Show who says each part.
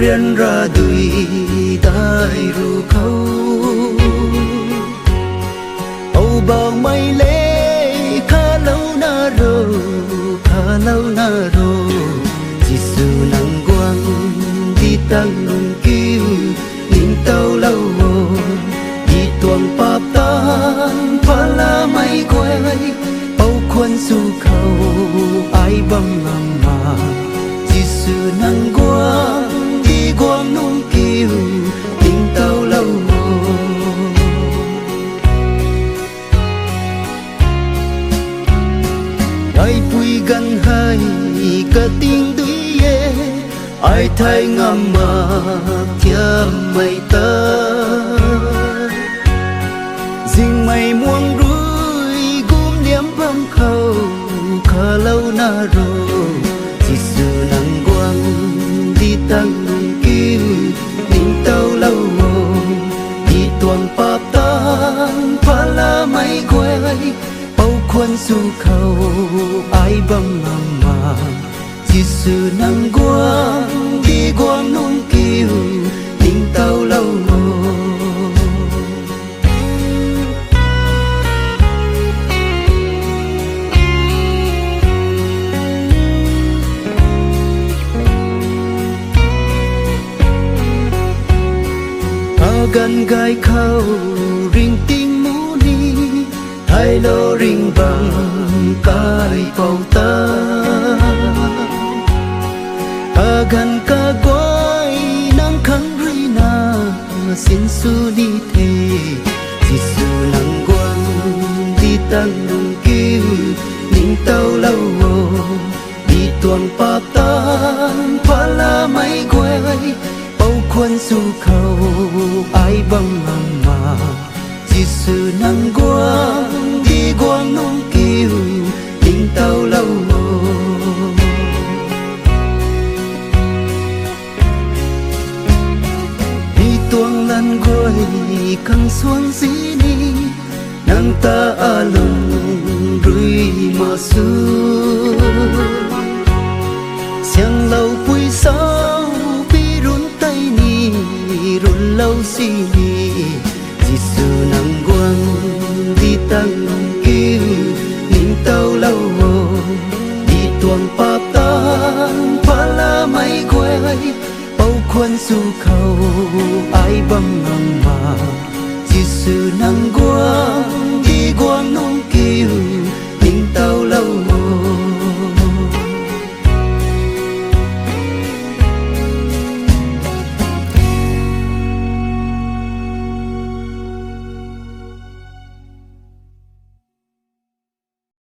Speaker 1: riêng ra đùi tai ru khâu âu bao mây lê khá lâu na rô khá lâu na rô chỉ sự nắng quang đi tăng nung kêu nhìn tàu lâu đi tuồng pap tan pha la mây quay âu khuôn su khâu ai băng ngang mà chỉ sự nắng quang đi quang nung kêu nhìn tàu lâu ai vui gần hai cả tiếng đuôi ye ai thay ngắm mà thiam mây tơ dinh mây muông rui gum liếm băng khâu khá lâu na rô chỉ sự nắng quang đi tăng nung kêu nhìn tàu lâu đi tuồng pap tan pha la mây quay âu khuôn su khâu ai băng ngang mà chỉ sự nắng quang đi quang nung kêu nhìn tàu lâu gần gai khâu ring tiếng mũ ni hai lô ring bằng cái bầu ta gần cả gói nắng khăng rina xin su đi thề chỉ su nắng quang đi tăng nung kêu nhìn tàu lâu đi tuồng pap tan pha la mây quay khuôn su khâu ai băng ngang mà chỉ sự nắng quang đi quang nung kêu nhìn tàu lâu đi tuồng lần gối căng xuống dĩ ni nắng ta a lùng rui mà xưa xiang lâu vui sao run lâu xì nhì chỉ sự nắng quang đi tăng nung kêu nhìn tàu lâu đi tuồng pap tan pha la mây quay âu khuôn su khâu ai băng ngang mà chỉ sự nắng quang đi quang nung